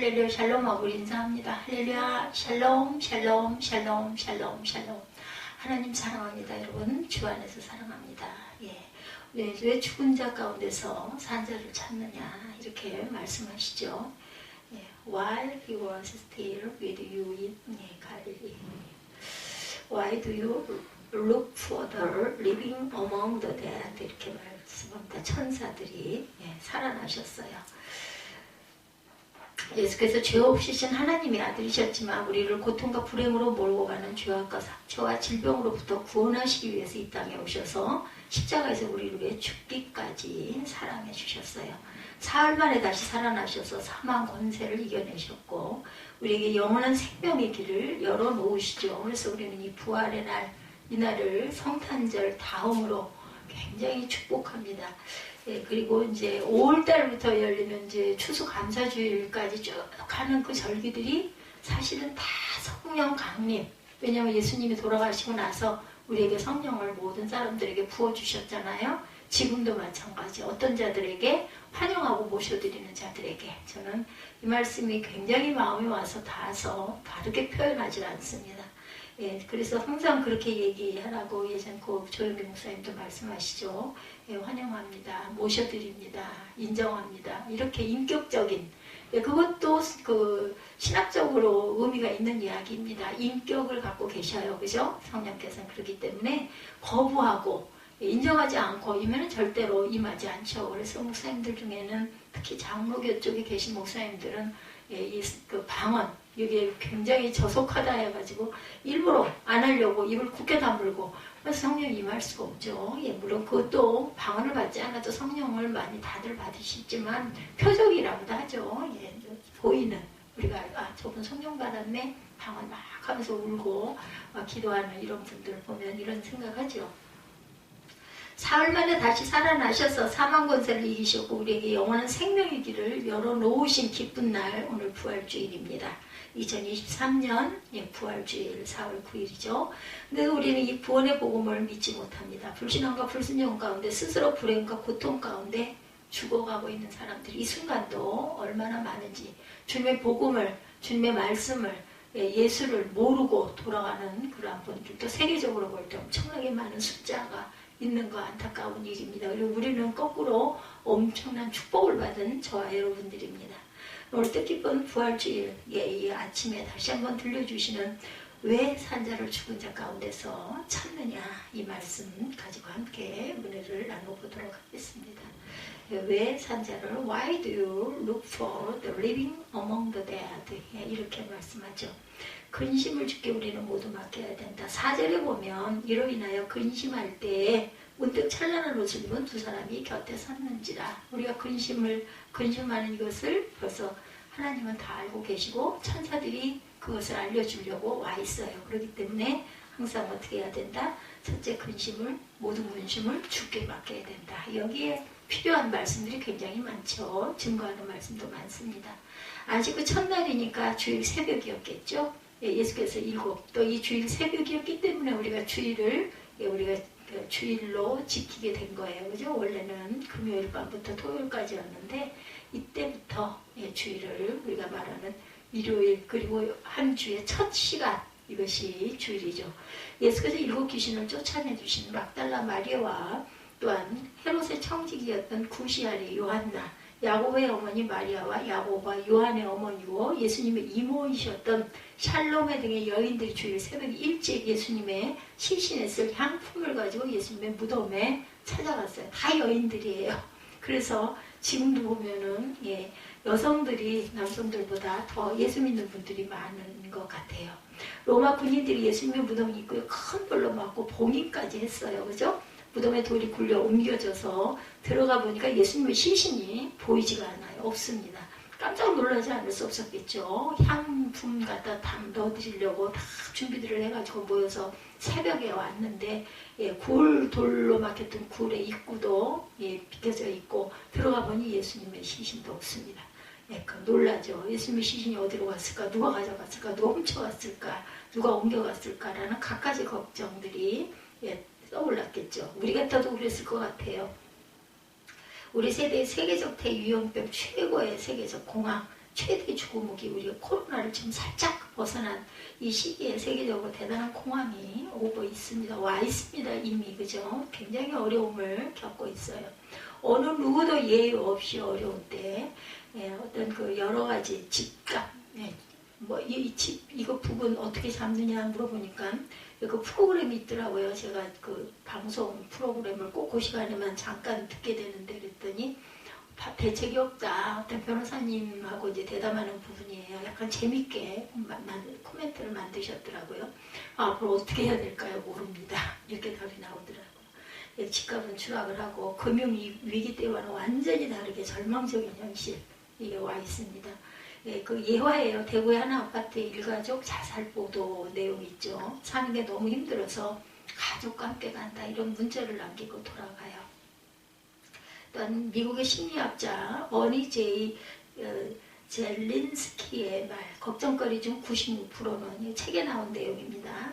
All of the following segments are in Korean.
할렐루야 샬롬하고 인사합니다. 할렐루야 샬롬 샬롬 샬롬 샬롬 샬롬. 하나님 사랑합니다. 여러분 주 안에서 사랑합니다. 왜 죽은 자 가운데서 산 자를 찾느냐 이렇게 말씀하시죠. While he was still with you in Galilee, why do you look for the living among the dead? 이렇게 말씀합니다. 천사들이 살아나셨어요. 예수께서 죄 없으신 하나님의 아들이셨지만 우리를 고통과 불행으로 몰고 가는 죄악과 상처와 질병으로부터 구원하시기 위해서 이 땅에 오셔서 십자가에서 우리를 위해 죽기까지 사랑해 주셨어요. 사흘 만에 다시 살아나셔서 사망 권세를 이겨내셨고 우리에게 영원한 생명의 길을 열어놓으시죠. 그래서 우리는 이 부활의 날, 이 날을 성탄절 다음으로 굉장히 축복합니다. 그리고 이제 5월달부터 열리는 이제 추수감사주일까지 쭉 가는 그 절기들이 사실은 다 성령 강림. 왜냐하면 예수님이 돌아가시고 나서 우리에게 성령을 모든 사람들에게 부어주셨잖아요. 지금도 마찬가지. 어떤 자들에게 환영하고 모셔드리는 자들에게. 저는 이 말씀이 굉장히 마음에 와서 닿아서 바르게 표현하지 않습니다. 그래서 항상 그렇게 얘기하라고 예전 그 조영기 목사님도 말씀하시죠. 환영합니다. 모셔드립니다. 인정합니다. 이렇게 인격적인, 그것도 그 신학적으로 의미가 있는 이야기입니다. 인격을 갖고 계셔요. 그죠? 성령께서는 그렇기 때문에 거부하고 인정하지 않고 이면은 절대로 임하지 않죠. 그래서 목사님들 중에는 특히 장로교 쪽에 계신 목사님들은 그 방언, 이게 굉장히 저속하다 해가지고 일부러 안 하려고 입을 굳게 다물고 그래서 성령 임할 수가 없죠. 물론 그것도 방언을 받지 않아도 성령을 많이 다들 받으시지만 표적이라고도 하죠. 보이는 우리가 저분 성령 받았네 방언 막 하면서 울고 기도하는 이런 분들 보면 이런 생각하죠. 사흘 만에 다시 살아나셔서 사망 권세를 이기셨고 우리에게 영원한 생명의 길을 열어놓으신 기쁜 날 오늘 부활주일입니다. 2023년 부활주일 4월 9일이죠. 근데 우리는 이 구원의 복음을 믿지 못합니다. 불신앙과 불순종 가운데 스스로 불행과 고통 가운데 죽어가고 있는 사람들이 이 순간도 얼마나 많은지 주님의 복음을 주님의 말씀을 예수를 모르고 돌아가는 그러한 분들도 세계적으로 볼 때 엄청나게 많은 숫자가 있는 거 안타까운 일입니다. 그리고 우리는 거꾸로 엄청난 축복을 받은 저와 여러분들입니다. 오늘 뜻깊은 부활주일 이 아침에 다시 한번 들려주시는 왜 산자를 죽은 자 가운데서 찾느냐 이 말씀 가지고 함께 은혜를 나눠보도록 하겠습니다. 왜 산자를 Why do you look for the living among the dead? 이렇게 말씀하죠. 근심을 주께 우리는 모두 맡겨야 된다. 4절에 보면 이로 인하여 근심할 때에 문득 찬란한 옷을 입은 두 사람이 곁에 섰는지라. 우리가 근심하는 이것을 벌써 하나님은 다 알고 계시고 천사들이 그것을 알려주려고 와 있어요. 그렇기 때문에 항상 어떻게 해야 된다? 첫째 모든 근심을 주께 맡겨야 된다. 여기에 필요한 말씀들이 굉장히 많죠. 증거하는 말씀도 많습니다. 아직 그 첫날이니까 주일 새벽이었겠죠. 예수께서 또 이 주일 새벽이었기 때문에 우리가 주일을 주일로 지키게 된 거예요. 그죠? 원래는 금요일 밤부터 토요일까지였는데 이때부터 주일을 우리가 말하는 일요일 그리고 한 주의 첫 시간 이것이 주일이죠. 예수께서 7 귀신을 쫓아내주신 막달라 마리아와 또한 헤롯의 청지기였던 구시아리 요한나 야곱의 어머니 마리아와 야곱과 요한의 어머니고 예수님의 이모이셨던 샬롬의 등의 여인들이 주일 새벽 일찍 예수님의 시신했을 향품을 가지고 예수님의 무덤에 찾아갔어요. 다 여인들이에요. 그래서 지금도 보면은 여성들이 남성들보다 더 예수 믿는 분들이 많은 것 같아요. 로마 군인들이 예수님의 무덤 입구에 큰 불로 맞고 봉인까지 했어요. 그죠? 무덤에 돌이 굴려 옮겨져서 들어가 보니까 예수님의 시신이 보이지가 않아요. 없습니다. 깜짝 놀라지 않을 수 없었겠죠. 향품 갖다 넣어드리려고 다 준비들을 해가지고 모여서 새벽에 왔는데 돌로 막혔던 굴의 입구도 비켜져 있고 들어가 보니 예수님의 시신도 없습니다. 놀라죠. 예수님의 시신이 어디로 갔을까? 누가 가져갔을까? 누가 훔쳐갔을까? 누가 옮겨갔을까라는 갖가지 걱정들이 떠올랐겠죠. 우리 같아도 그랬을 것 같아요. 우리 세대의 세계적 대유행병 최고의 세계적 공황 최대 죽음무기 우리가 코로나를 지금 살짝 벗어난 이 시기에 세계적으로 대단한 공황이 오고 있습니다. 와 있습니다. 이미 그죠? 굉장히 어려움을 겪고 있어요. 어느 누구도 예의 없이 어려운 때 어떤 그 여러 가지 집값 뭐 이거 부분 어떻게 잡느냐 물어보니까 그 프로그램이 있더라고요. 제가 그 방송 프로그램을 꼭 그 시간에만 잠깐 듣게 되는데 그랬더니 대책이 없다. 어떤 변호사님하고 이제 대담하는 부분이에요. 약간 재밌게 코멘트를 만드셨더라고요. 앞으로 어떻게 해야 될까요? 모릅니다. 이렇게 답이 나오더라고요. 집값은 추락을 하고 금융위기 때와는 완전히 다르게 절망적인 현실 이게 와 있습니다. 그 예화예요. 대구의 한 아파트의 일가족 자살 보도 내용이 있죠. 사는 게 너무 힘들어서 가족과 함께 간다 이런 문자를 남기고 돌아가요. 또한 미국의 심리학자 어니 제이 젤린스키의 말 걱정거리 중 96%는 책에 나온 내용입니다.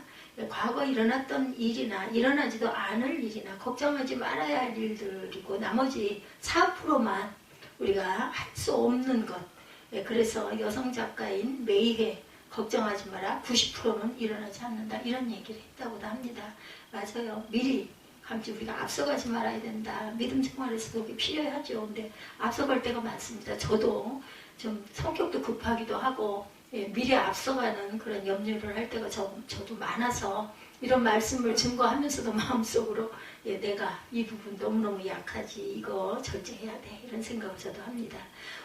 과거 일어났던 일이나 일어나지도 않을 일이나 걱정하지 말아야 할 일들이고 나머지 4%만 우리가 할 수 없는 것. 그래서 여성 작가인 메이해 걱정하지 마라 90%는 일어나지 않는다 이런 얘기를 했다고도 합니다. 맞아요. 미리 감지 우리가 앞서가지 말아야 된다. 믿음 생활에서도 그게 필요하죠. 근데 앞서갈 때가 많습니다. 저도 좀 성격도 급하기도 하고 미리 앞서가는 그런 염려를 할 때가 저도 많아서 이런 말씀을 증거하면서도 마음속으로 내가 이 부분 너무너무 약하지 이거 절제해야 돼 이런 생각을 저도 합니다.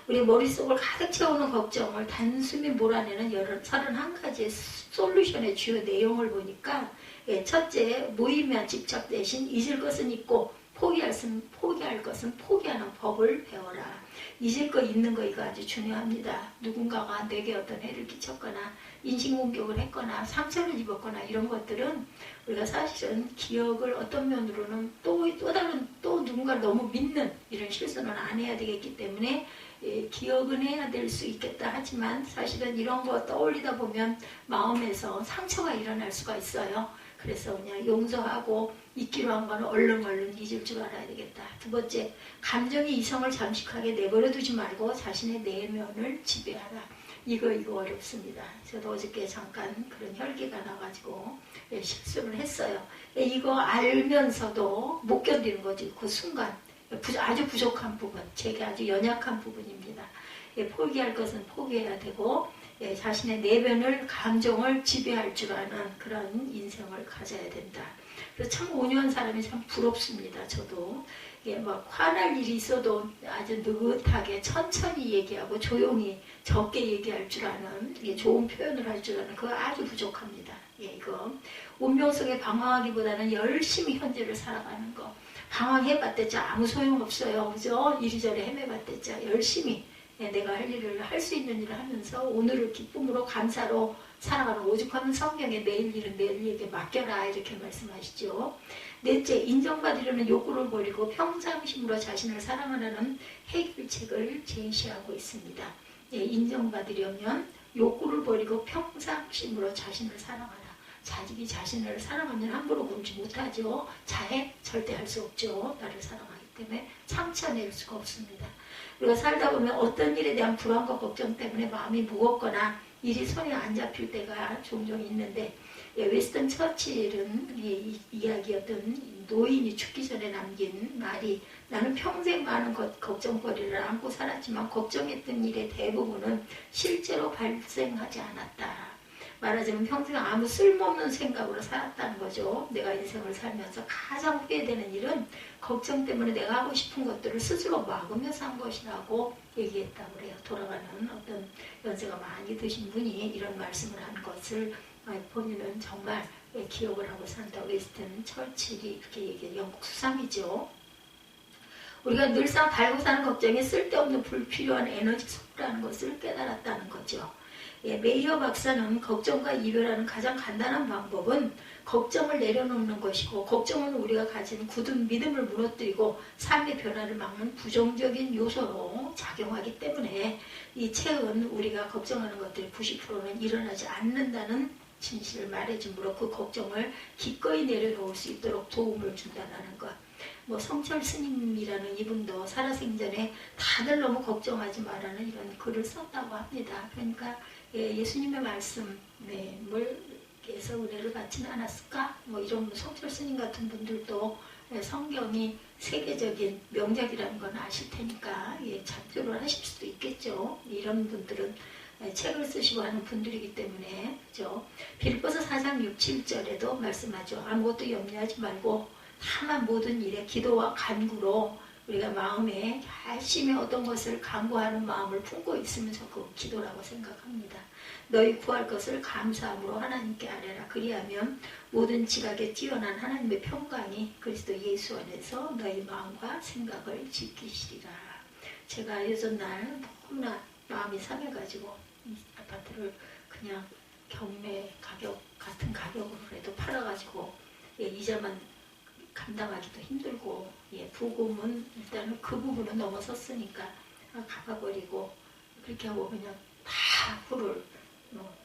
우리 머릿속을 가득 채우는 걱정을 단숨에 몰아내는 31가지의 솔루션의 주요 내용을 보니까 첫째, 무의미한 집착 대신 잊을 것은 잊고 포기할 것은 포기하는 법을 배워라. 잊을 거 잊는 거 이거 아주 중요합니다. 누군가가 내게 어떤 해를 끼쳤거나 인신공격을 했거나 상처를 입었거나 이런 것들은 우리가 사실은 기억을 어떤 면으로는 또 누군가를 너무 믿는 이런 실수는 안 해야 되겠기 때문에 기억은 해야 될 수 있겠다 하지만 사실은 이런 거 떠올리다 보면 마음에서 상처가 일어날 수가 있어요. 그래서 그냥 용서하고 잊기로 한 거는 얼른 잊을 줄 알아야 되겠다. 두 번째, 감정이 이성을 잠식하게 내버려 두지 말고 자신의 내면을 지배하라. 이거 어렵습니다. 저도 어저께 잠깐 그런 혈기가 나가지고 실수를 했어요. 이거 알면서도 못 견디는 거지. 그 순간 아주 부족한 부분, 제게 아주 연약한 부분입니다. 포기할 것은 포기해야 되고 자신의 내면을 감정을 지배할 줄 아는 그런 인생을 가져야 된다. 그래서 참 온유한 사람이 참 부럽습니다. 저도 막 화날 일이 있어도 아주 느긋하게 천천히 얘기하고 조용히 적게 얘기할 줄 아는 좋은 표현을 할 줄 아는 그거 아주 부족합니다. 이거 운명 속에 방황하기보다는 열심히 현재를 살아가는 거. 방황해봤댔자 아무 소용없어요. 그죠? 이리저리 헤매봤댔자 열심히 내가 할 일을 할 수 있는 일을 하면서 오늘을 기쁨으로 감사로 살아가는 오죽하면 성경에 내일 일은 내일에게 맡겨라 이렇게 말씀하시죠. 넷째, 인정받으려는 욕구를 버리고 평상심으로 자신을 사랑하라는 해결책을 제시하고 있습니다. 인정받으려면 욕구를 버리고 평상심으로 자신을 사랑하라. 자기 자신을 사랑하면 함부로 굴지 못하죠. 자해 절대 할 수 없죠. 나를 사랑하기 때문에 상처낼 수가 없습니다. 우리가 살다 보면 어떤 일에 대한 불안과 걱정 때문에 마음이 무겁거나 일이 손에 안 잡힐 때가 종종 있는데 웨스턴 처칠은 이야기였던 노인이 죽기 전에 남긴 말이 나는 평생 많은 걱정거리를 안고 살았지만 걱정했던 일의 대부분은 실제로 발생하지 않았다. 말하자면 평생 아무 쓸모없는 생각으로 살았다는 거죠. 내가 인생을 살면서 가장 후회되는 일은 걱정 때문에 내가 하고 싶은 것들을 스스로 막으면서 한 것이라고 얘기했다고 그래요. 돌아가는 어떤 연세가 많이 드신 분이 이런 말씀을 한 것을 본인은 정말 기억을 하고 산다. 웨스턴 처칠이 이렇게 얘기해요. 영국 수상이죠. 우리가 늘상 달고 사는 걱정이 쓸데없는 불필요한 에너지 소비라는 것을 깨달았다는 거죠. 메이어 박사는 걱정과 이별하는 가장 간단한 방법은 걱정을 내려놓는 것이고 걱정은 우리가 가진 굳은 믿음을 무너뜨리고 삶의 변화를 막는 부정적인 요소로 작용하기 때문에 이 책은 우리가 걱정하는 것들 90%는 일어나지 않는다는 진실을 말해줌으로 그 걱정을 기꺼이 내려놓을 수 있도록 도움을 준다는 것. 뭐 성철 스님이라는 이분도 살아생전에 다들 너무 걱정하지 말라는 이런 글을 썼다고 합니다. 그러니까 예수님의 말씀, 뭘께서 은혜를 받지는 않았을까? 뭐 이런 성철 스님 같은 분들도 성경이 세계적인 명작이라는 건 아실 테니까 참조를 하실 수도 있겠죠. 이런 분들은 책을 쓰시고 하는 분들이기 때문에, 그죠? 빌립보서 4장 6, 7절에도 말씀하죠. 아무것도 염려하지 말고 다만 모든 일에 기도와 간구로 우리가 마음에 열심히 어떤 것을 간구하는 마음을 품고 있으면서 그 기도라고 생각합니다. 너희 구할 것을 감사함으로 하나님께 아뢰라. 그리하면 모든 지각에 뛰어난 하나님의 평강이 그리스도 예수 안에서 너희 마음과 생각을 지키시리라. 제가 요즘날 너무나 마음이 상해가지고 이 아파트를 그냥 경매 가격 같은 가격으로라도 팔아가지고 이자만 감당하기도 힘들고 부금은 일단은 그 부분은 넘어섰으니까 갚아버리고 그렇게 하고 그냥 다 불을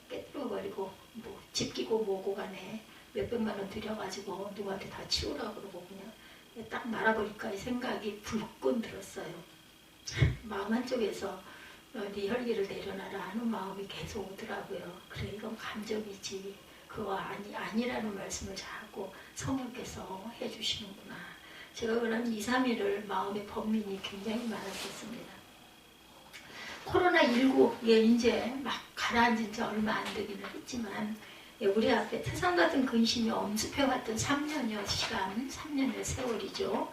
깨뜨려버리고 뭐 집기고 뭐고 간에 몇백만 원 들여가지고 누구한테 다 치우라고 그러고 그냥 딱 말아버릴까 이 생각이 불끈 들었어요. 마음 한쪽에서 네 혈기를 내려놔라 하는 마음이 계속 오더라고요. 그래 이건 감정이지 그거 아니라는 말씀을 자꾸 성령께서 해주시는구나. 제가 그런 2, 3일을 마음의 번민이 굉장히 많았었습니다. 코로나19에 이제 막 가라앉은 지 얼마 안 되기는 했지만 우리 앞에 태산 같은 근심이 엄습해왔던 3년여 시간, 3년의 세월이죠.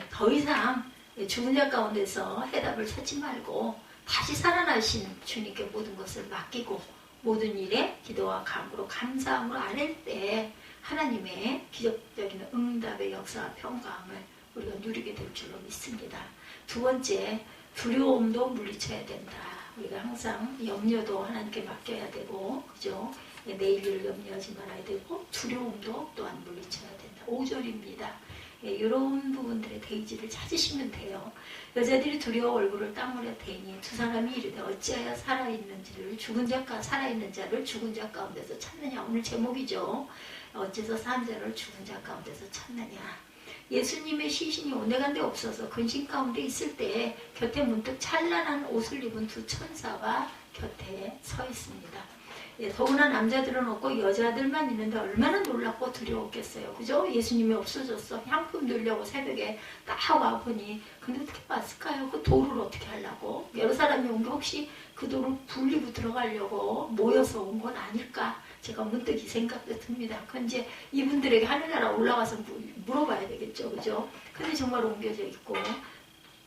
더 이상 죽은 자 가운데서 해답을 찾지 말고 다시 살아나신 주님께 모든 것을 맡기고 모든 일에 기도와 간구로 감사함으로 아랠 때 하나님의 기적적인 응답의 역사와 평강을 우리가 누리게 될 줄로 믿습니다. 두 번째, 두려움도 물리쳐야 된다. 우리가 항상 염려도 하나님께 맡겨야 되고, 그죠? 내일 일을 염려하지 말아야 되고, 두려움도 또한 물리쳐야 된다. 5절입니다. 이런 부분들의 대의지를 찾으시면 돼요. 여자들이 두려워 얼굴을 땀으로 대니 두 사람이 이르되 어찌하여 살아있는지를 죽은 자가 살아있는 자를 죽은 자 가운데서 찾느냐. 오늘 제목이죠. 어째서 산 자를 죽은 자 가운데서 찾느냐. 예수님의 시신이 온데간데 없어서 근심 가운데 있을 때 곁에 문득 찬란한 옷을 입은 두 천사가 곁에 서 있습니다. 더구나 남자들은 없고 여자들만 있는데 얼마나 놀랍고 두려웠겠어요. 그죠? 예수님이 없어졌어. 향품 들려고 새벽에 딱 와보니 근데 어떻게 왔을까요? 그 돌을 어떻게 하려고? 여러 사람이 온 게 혹시 그 돌을 불리고 들어가려고 모여서 온 건 아닐까? 제가 문득 이 생각도 듭니다. 그건 이제 이분들에게 하늘나라 올라가서 물어봐야 되겠죠. 그죠? 근데 정말 옮겨져 있고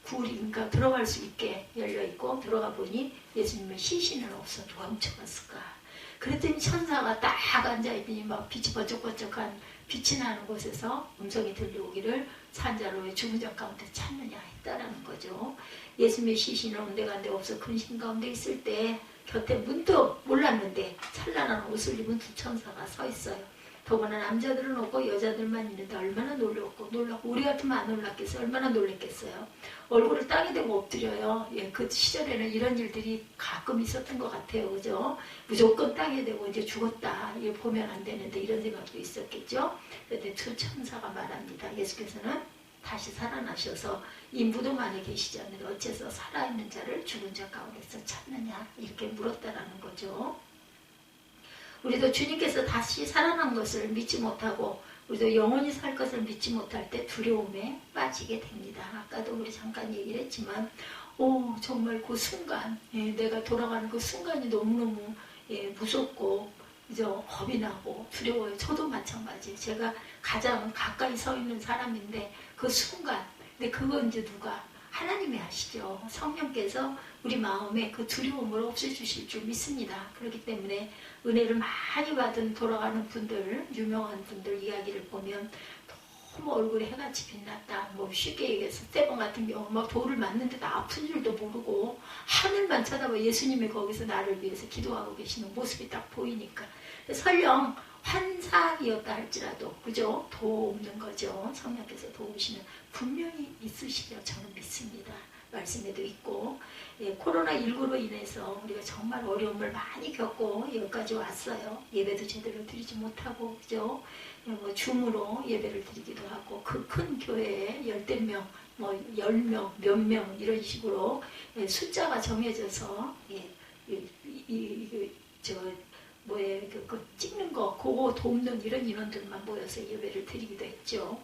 굴이 그러니까 들어갈 수 있게 열려있고 들어가 보니 예수님의 시신은 없어. 누가 훔쳐갔을까? 그랬더니 천사가 딱 앉아있더니 막 빛이 번쩍번쩍한 빛이 나는 곳에서 음성이 들려오기를 산자로 왜 죽은 자 가운데 찾느냐 했다라는 거죠. 예수님의 시신은 온데간데 없어 근심 가운데 있을 때 곁에 문득 몰랐는데 찬란한 옷을 입은 두 천사가 서 있어요. 더구나 남자들은 없고 여자들만 있는데 얼마나 놀랍고 우리 같으면 안 놀랐겠어요. 얼마나 놀랐겠어요. 얼굴을 땅에 대고 엎드려요. 그 시절에는 이런 일들이 가끔 있었던 것 같아요. 그죠? 무조건 땅에 대고 이제 죽었다. 이거 보면 안 되는데 이런 생각도 있었겠죠. 그런데 두 천사가 말합니다. 예수께서는 다시 살아나셔서 이 무덤 안에 계시지 않는데 어째서 살아있는 자를 죽은 자 가운데서 찾느냐 이렇게 물었다라는 거죠. 우리도 주님께서 다시 살아난 것을 믿지 못하고 우리도 영원히 살 것을 믿지 못할 때 두려움에 빠지게 됩니다. 아까도 우리 잠깐 얘기를 했지만 정말 그 순간 내가 돌아가는 그 순간이 너무너무 무섭고 그죠? 겁이 나고 두려워요. 저도 마찬가지예요. 제가 가장 가까이 서 있는 사람인데 그 순간 근데 그건 이제 누가 하나님이 하시죠. 성령께서 우리 마음에 그 두려움을 없애주실 줄 믿습니다. 그렇기 때문에 은혜를 많이 받은 돌아가는 분들, 유명한 분들 이야기를 보면 너무 얼굴에 해같이 빛났다. 뭐 쉽게 얘기해서 스테반 같은 경우 막 돌을 맞는데도 아픈 줄도 모르고 하늘만 쳐다봐 예수님이 거기서 나를 위해서 기도하고 계시는 모습이 딱 보이니까 설령 환상이었다 할지라도 그죠? 도움는 거죠. 성령께서 도우시면 분명히 있으시려 저는 믿습니다. 말씀에도 있고, 코로나19로 인해서 우리가 정말 어려움을 많이 겪고 여기까지 왔어요. 예배도 제대로 드리지 못하고, 그죠? 뭐 줌으로 예배를 드리기도 하고, 그 큰 교회에 10명, 뭐 10명, 몇 명 이런 식으로 숫자가 정해져서 그 찍는 거, 그거 돕는 이런 인원들만 모여서 예배를 드리기도 했죠.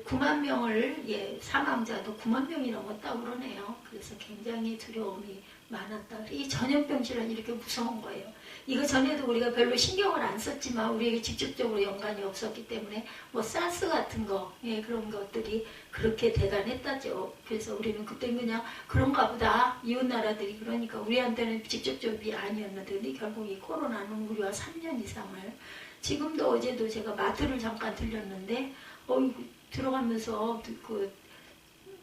9만 명을, 사망자도 9만 명이 넘었다고 그러네요. 그래서 굉장히 두려움이 많았다. 이 전염병 질환이 이렇게 무서운 거예요. 이거 전에도 우리가 별로 신경을 안 썼지만 우리에게 직접적으로 연관이 없었기 때문에 뭐 사스 같은 거, 그런 것들이 그렇게 대단했다죠. 그래서 우리는 그때 그냥 그런가 보다, 이웃 나라들이 그러니까 우리한테는 직접적이 아니었는데, 근데 결국 이 코로나는 우리와 3년 이상을, 지금도 어제도 제가 마트를 잠깐 들렸는데 들어가면서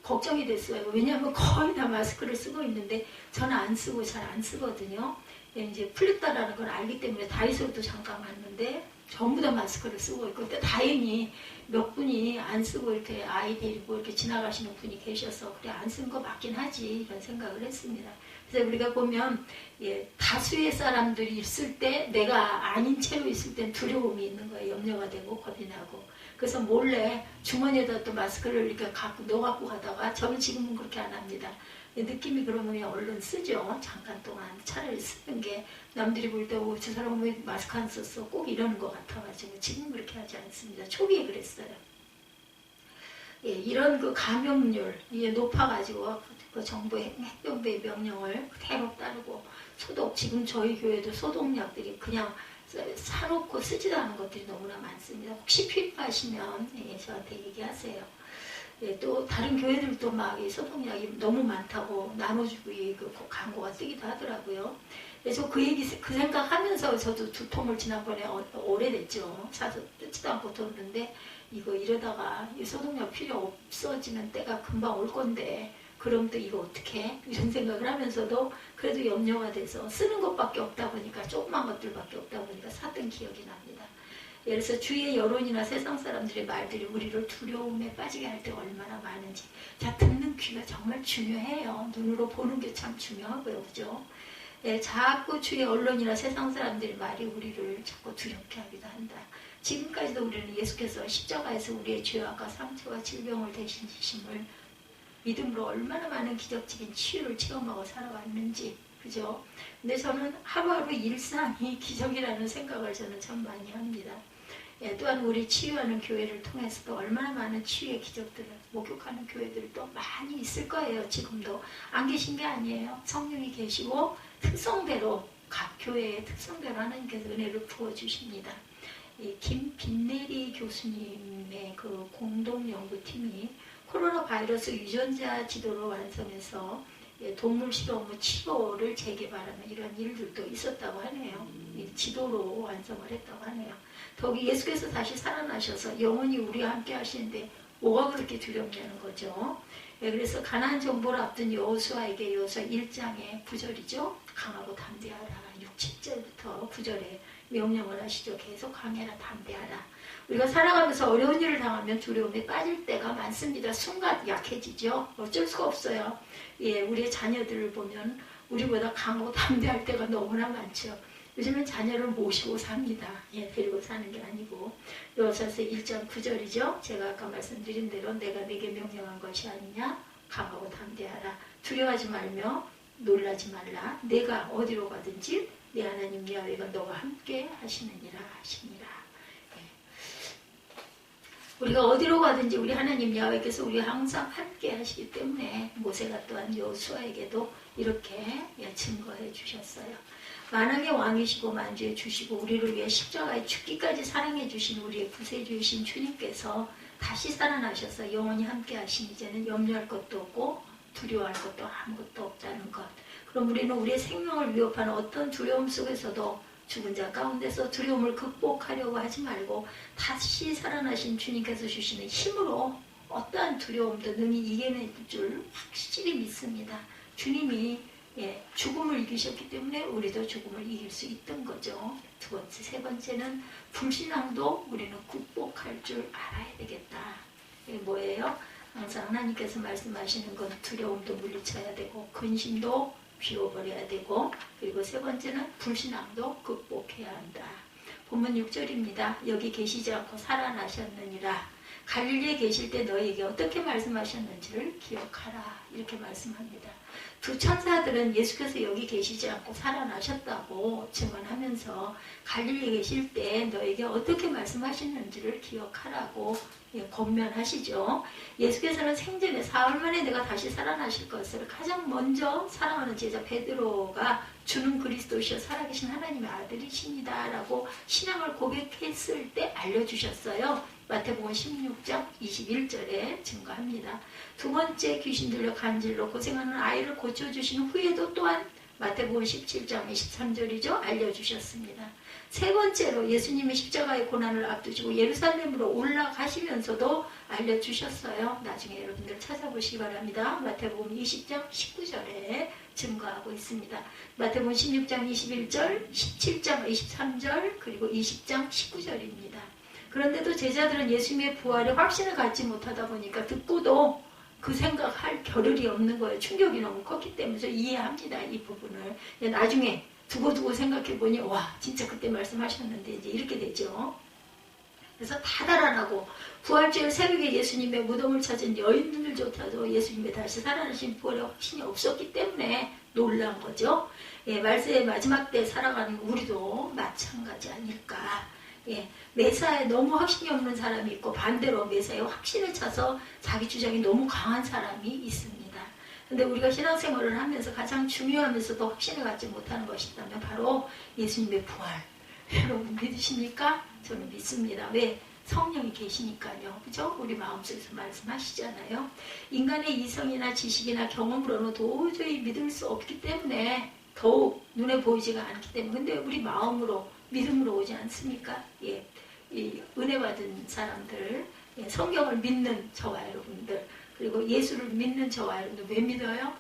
걱정이 됐어요. 왜냐하면 거의 다 마스크를 쓰고 있는데 저는 안 쓰고 잘 안 쓰거든요. 이제 풀렸다라는 걸 알기 때문에 다이소도 잠깐 갔는데 전부 다 마스크를 쓰고 있고, 근데 다행히 몇 분이 안 쓰고 이렇게 아이 데리고 이렇게 지나가시는 분이 계셔서 그래, 안 쓴 거 맞긴 하지 이런 생각을 했습니다. 그래서 우리가 보면 다수의 사람들이 있을 때 내가 아닌 채로 있을 땐 두려움이 있는 거예요. 염려가 되고 겁이 나고. 그래서 몰래 주머니에다 또 마스크를 이렇게 넣어갖고 가다가, 저는 지금은 그렇게 안 합니다. 느낌이 그러면 얼른 쓰죠. 잠깐 동안 차라리 쓰는 게, 남들이 볼 때 저 사람은 왜 마스크 안 썼어? 꼭 이러는 것 같아가지고 지금 그렇게 하지 않습니다. 초기에 그랬어요. 이런 그 감염률 높아가지고 그 정부의 행정부의 명령을 그대로 따르고, 소독, 지금 저희 교회도 소독약들이 그냥 사놓고 쓰지도 않은 것들이 너무나 많습니다. 혹시 필요하시면 저한테 얘기하세요. 또 다른 교회들도 막 이 소독약이 너무 많다고 나눠주고 그 광고가 뜨기도 하더라고요. 그래서 그 생각하면서 저도 두통을 지난번에 오래됐죠. 사서 뜯지도 않고 뒀는데, 이러다가 이 소독약 필요 없어지는 때가 금방 올 건데 그럼 또 이거 어떻게, 이런 생각을 하면서도 그래도 염려가 돼서 쓰는 것밖에 없다 보니까, 조그만 것들밖에 없다 보니까 샀던 기억이 납니다. 그래서 주위의 여론이나 세상 사람들의 말들이 우리를 두려움에 빠지게 할 때 얼마나 많은지, 자, 듣는 귀가 정말 중요해요. 눈으로 보는 게 참 중요하고요, 그죠? 자꾸 주위의 언론이나 세상 사람들의 말이 우리를 자꾸 두렵게 하기도 한다. 지금까지도 우리는 예수께서 십자가에서 우리의 죄악과 상처와 질병을 대신 지심을 믿음으로 얼마나 많은 기적적인 치유를 체험하고 살아왔는지, 그죠? 근데 저는 하루하루 일상이 기적이라는 생각을 저는 참 많이 합니다. 또한 우리 치유하는 교회를 통해서도 얼마나 많은 치유의 기적들을 목격하는 교회들도 많이 있을 거예요. 지금도 안 계신 게 아니에요. 성령이 계시고 특성대로, 각 교회의 특성대로 하나님께서 은혜를 부어주십니다. 김빈내리 교수님의 그 공동연구팀이 코로나 바이러스 유전자 지도를 완성해서 동물 실험 치료를 재개발하는 이런 일들도 있었다고 하네요. 지도로 완성을 했다고 하네요. 더욱이 예수께서 다시 살아나셔서 영원히 우리와 함께 하시는데 뭐가 그렇게 두렵냐는 거죠. 그래서 가나안 정복을 앞둔 여호수아에게 여호수아 1장의 9절이죠. 강하고 담대하라. 6, 7절부터 9절에 명령을 하시죠. 계속 강해라, 담대하라. 우리가 살아가면서 어려운 일을 당하면 두려움에 빠질 때가 많습니다. 순간 약해지죠. 어쩔 수가 없어요. 우리의 자녀들을 보면 우리보다 강하고 담대할 때가 너무나 많죠. 요즘은 자녀를 모시고 삽니다. 데리고 사는 게 아니고. 여호수아서 1장 9절이죠. 제가 아까 말씀드린 대로 내가 내게 명령한 것이 아니냐. 강하고 담대하라. 두려워하지 말며 놀라지 말라. 내가 어디로 가든지 내 하나님 야훼가 너와 함께 하시느니라 하시니라. 우리가 어디로 가든지 우리 하나님 야훼께서 우리와 항상 함께 하시기 때문에 모세가 또한 여호수아에게도 이렇게 증거해 주셨어요. 만왕의 왕이시고 만주의 주시고 우리를 위해 십자가에 죽기까지 사랑해 주신 우리의 구세주이신 주님께서 다시 살아나셔서 영원히 함께 하신 이제는 염려할 것도 없고 두려워할 것도 아무것도 없다는 것. 그럼 우리는 우리의 생명을 위협하는 어떤 두려움 속에서도 죽은 자 가운데서 두려움을 극복하려고 하지 말고 다시 살아나신 주님께서 주시는 힘으로 어떠한 두려움도 능히 이겨낼 줄 확실히 믿습니다. 주님이 죽음을 이기셨기 때문에 우리도 죽음을 이길 수 있던 거죠. 두 번째, 세 번째는 불신앙도 우리는 극복할 줄 알아야 되겠다. 이게 뭐예요? 항상 하나님께서 말씀하시는 건 두려움도 물리쳐야 되고 근심도 비워버려야 되고 그리고 세 번째는 불신앙도 극복해야 한다. 본문 6절입니다. 여기 계시지 않고 살아나셨느니라. 갈릴리에 계실 때 너희에게 어떻게 말씀하셨는지를 기억하라. 이렇게 말씀합니다. 두 천사들은 예수께서 여기 계시지 않고 살아나셨다고 증언하면서 갈릴리에 계실 때 너에게 어떻게 말씀하셨는지를 기억하라고 권면하시죠. 예수께서는 생전에 사흘 만에 내가 다시 살아나실 것을 가장 먼저 사랑하는 제자 베드로가 주는 그리스도시여 살아계신 하나님의 아들이십니다 라고 신앙을 고백했을 때 알려주셨어요. 마태복음 16장 21절에 증거합니다. 두 번째 귀신 들려 간질로 고생하는 아이를 고쳐주신 후에도 또한 마태복음 17장 23절이죠. 알려주셨습니다. 세 번째로 예수님이 십자가의 고난을 앞두시고 예루살렘으로 올라가시면서도 알려주셨어요. 나중에 여러분들 찾아보시기 바랍니다. 마태복음 20장 19절에 증거하고 있습니다. 마태복음 16장 21절, 17장 23절, 그리고 20장 19절입니다. 그런데도 제자들은 예수님의 부활에 확신을 갖지 못하다 보니까 듣고도 그 생각할 겨를이 없는 거예요. 충격이 너무 컸기 때문에 저 이해합니다. 이 부분을. 나중에 두고두고 생각해보니 와 진짜 그때 말씀하셨는데 이제 이렇게 되죠. 그래서 다 달아나고 부활절 새벽에 예수님의 무덤을 찾은 여인들조차도 예수님의 다시 살아나신 부활의 확신이 없었기 때문에 놀란 거죠. 말세의 마지막 때 살아가는 우리도 마찬가지 아닐까. 매사에 너무 확신이 없는 사람이 있고 반대로 매사에 확신을 차서 자기 주장이 너무 강한 사람이 있습니다. 근데 우리가 신앙생활을 하면서 가장 중요하면서도 확신을 갖지 못하는 것이 있다면 바로 예수님의 부활. 여러분 믿으십니까? 저는 믿습니다. 왜? 성령이 계시니까요. 그죠? 우리 마음속에서 말씀하시잖아요. 인간의 이성이나 지식이나 경험으로는 도저히 믿을 수 없기 때문에 더욱 눈에 보이지가 않기 때문에 근데 우리 마음으로 믿음으로 오지 않습니까? 이 은혜 받은 사람들, 성경을 믿는 저와 여러분들, 그리고 예수를 믿는 저와 여러분들 왜 믿어요?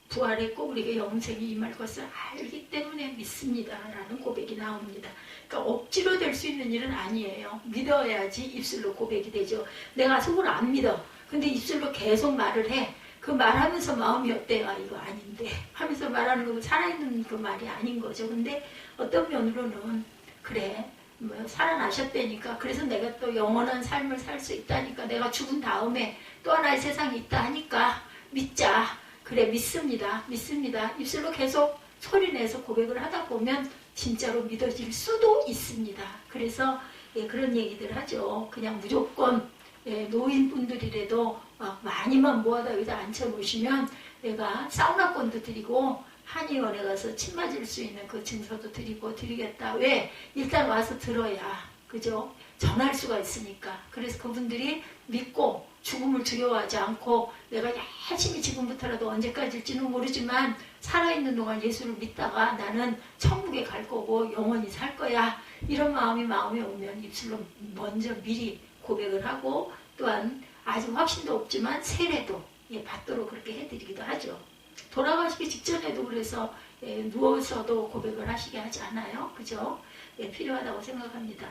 부활했고 우리에게 영생이 임할 것을 알기 때문에 믿습니다. 라는 고백이 나옵니다. 그러니까 억지로 될 수 있는 일은 아니에요. 믿어야지 입술로 고백이 되죠. 내가 속으로 안 믿어. 근데 입술로 계속 말을 해. 그 말하면서 마음이 어때요? 이거 아닌데 하면서 말하는 거 살아있는 그 말이 아닌 거죠. 근데 어떤 면으로는 그래 뭐 살아나셨다니까 그래서 내가 또 영원한 삶을 살 수 있다니까 내가 죽은 다음에 또 하나의 세상이 있다 하니까 믿자. 그래 믿습니다. 입술로 계속 소리내서 고백을 하다 보면 진짜로 믿어질 수도 있습니다. 그래서 그런 얘기들 하죠. 그냥 무조건 노인분들이라도 많이만 모아다 여기다 앉혀놓으시면 내가 사우나권도 드리고 한의원에 가서 침 맞을 수 있는 그 증서도 드리겠다. 왜? 일단 와서 들어야 그죠? 전할 수가 있으니까. 그래서 그분들이 믿고 죽음을 두려워하지 않고 내가 열심히 지금부터라도 언제까지일지는 모르지만 살아있는 동안 예수를 믿다가 나는 천국에 갈 거고 영원히 살 거야. 이런 마음에 오면 입술로 먼저 미리 고백을 하고 또한 아직 확신도 없지만 세례도 받도록 그렇게 해드리기도 하죠. 돌아가시기 직전에도 그래서 누워서도 고백을 하시게 하지 않아요. 그죠? 필요하다고 생각합니다.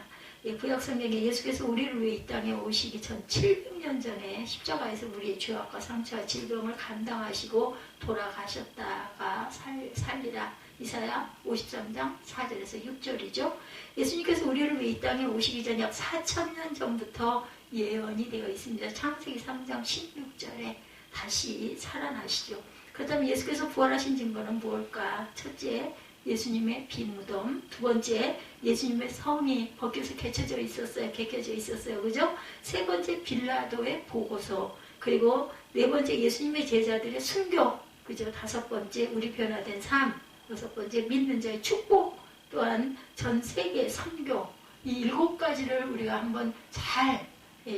구약 성경에 예수께서 우리를 위해 이 땅에 오시기 전 700년 전에 십자가에서 우리의 죄악과 상처와 질병을 감당하시고 돌아가셨다가 살리라. 이사야 53장 4절에서 6절이죠. 예수님께서 우리를 위해 이 땅에 오시기 전 약 4,000년 전부터 예언이 되어 있습니다. 창세기 3장 16절에 다시 살아나시죠. 그렇다면 예수께서 부활하신 증거는 무엇일까? 첫째, 예수님의 빈 무덤. 두 번째, 예수님의 성이 벗겨서 개켜져 있었어요. 그죠? 세 번째, 빌라도의 보고서. 그리고 네 번째, 예수님의 제자들의 순교. 그죠? 다섯 번째, 우리 변화된 삶. 여섯 번째, 믿는 자의 축복. 또한 전 세계 선교. 이 7가지를 우리가 한번 잘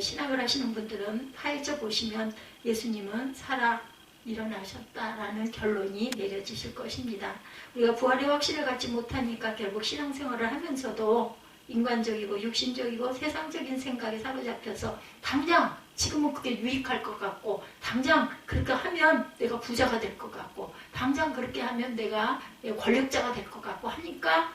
신학을 하시는 분들은 파헤쳐 보시면 예수님은 살아 일어나셨다라는 결론이 내려지실 것입니다. 우리가 부활의 확신을 갖지 못하니까 결국 신앙생활을 하면서도 인간적이고 육신적이고 세상적인 생각에 사로잡혀서 당장 지금은 그게 유익할 것 같고 당장 그렇게 하면 내가 부자가 될 것 같고 당장 그렇게 하면 내가 권력자가 될 것 같고 하니까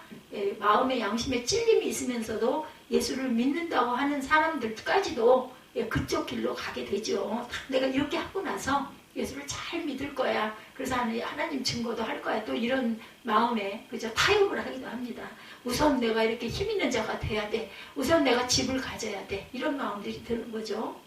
마음의 양심에 찔림이 있으면서도 예수를 믿는다고 하는 사람들까지도 예, 그쪽 길로 가게 되죠. 내가 이렇게 하고 나서 예수를 잘 믿을 거야. 그래서 하나님 증거도 할 거야. 또 이런 마음에 그죠? 타협을 하기도 합니다. 우선 내가 이렇게 힘 있는 자가 돼야 돼. 우선 내가 집을 가져야 돼. 이런 마음들이 드는 거죠.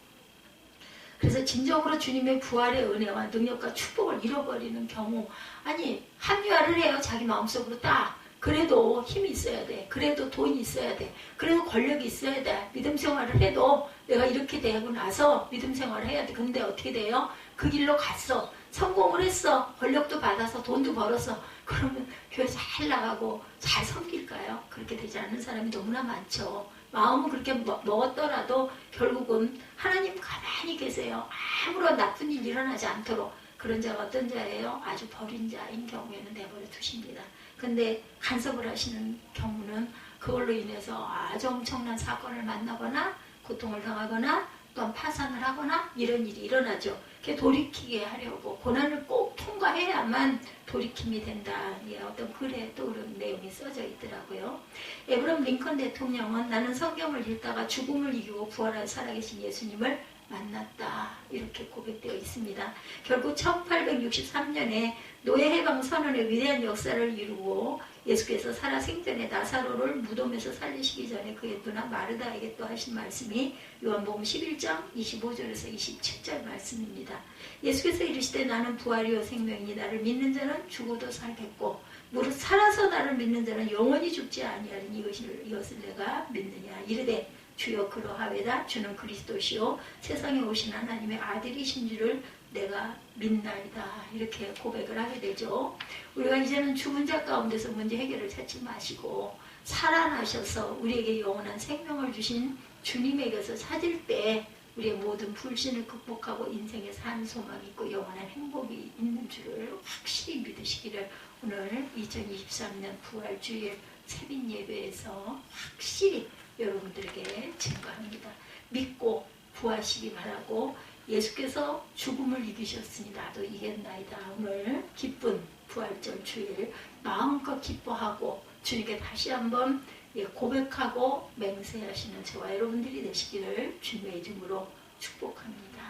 그래서 진정으로 주님의 부활의 은혜와 능력과 축복을 잃어버리는 경우, 아니 합리화를 해요. 자기 마음속으로 딱. 그래도 힘이 있어야 돼. 그래도 돈이 있어야 돼. 그래도 권력이 있어야 돼. 믿음 생활을 해도 내가 이렇게 되고 나서 믿음 생활을 해야 돼. 근데 어떻게 돼요? 그 길로 갔어. 성공을 했어. 권력도 받아서 돈도 벌었어. 그러면 교회 잘 나가고 잘 섬길까요? 그렇게 되지 않는 사람이 너무나 많죠. 마음은 그렇게 먹었더라도 결국은 하나님 가만히 계세요. 아무런 나쁜 일 일어나지 않도록. 그런 자가 어떤 자예요? 아주 버린 자인 경우에는 내버려 두십니다. 근데 간섭을 하시는 경우는 그걸로 인해서 아주 엄청난 사건을 만나거나 고통을 당하거나 또한 파산을 하거나 이런 일이 일어나죠. 그게 돌이키게 하려고 고난을 꼭 통과해야만 돌이킴이 된다. 예, 어떤 글에 또 그런 내용이 써져 있더라고요. 에브럼 링컨 대통령은 나는 성경을 읽다가 죽음을 이기고 부활한 살아계신 예수님을 만났다. 이렇게 고백되어 있습니다. 결국 1863년에 노예해방 선언의 위대한 역사를 이루고 예수께서 살아 생전에 나사로를 무덤에서 살리시기 전에 그의 누나 마르다에게 또 하신 말씀이 요한복음 11장 25절에서 27절 말씀입니다. 예수께서 이르시되 나는 부활이요 생명이니 나를 믿는 자는 죽어도 살겠고 무릇 살아서 나를 믿는 자는 영원히 죽지 아니하리니 이것을 내가 믿느냐. 이르되 주여 그러하외다. 주는 그리스도시요 세상에 오신 하나님의 아들이신 줄을 내가 믿나이다. 이렇게 고백을 하게 되죠. 우리가 이제는 죽은 자 가운데서 문제 해결을 찾지 마시고 살아나셔서 우리에게 영원한 생명을 주신 주님에게서 찾을 때 우리의 모든 불신을 극복하고 인생에 산 소망이 있고 영원한 행복이 있는 줄을 확실히 믿으시기를 오늘 2023년 부활주일 새벽 예배에서 확실히 여러분들에게 증거합니다. 믿고 구하시기 바라고 예수께서 죽음을 이기셨으니 나도 이겼나이다. 오늘 기쁜 부활절 주일 마음껏 기뻐하고 주님께 다시 한번 고백하고 맹세하시는 저와 여러분들이 되시기를 주님의 이름으로 축복합니다.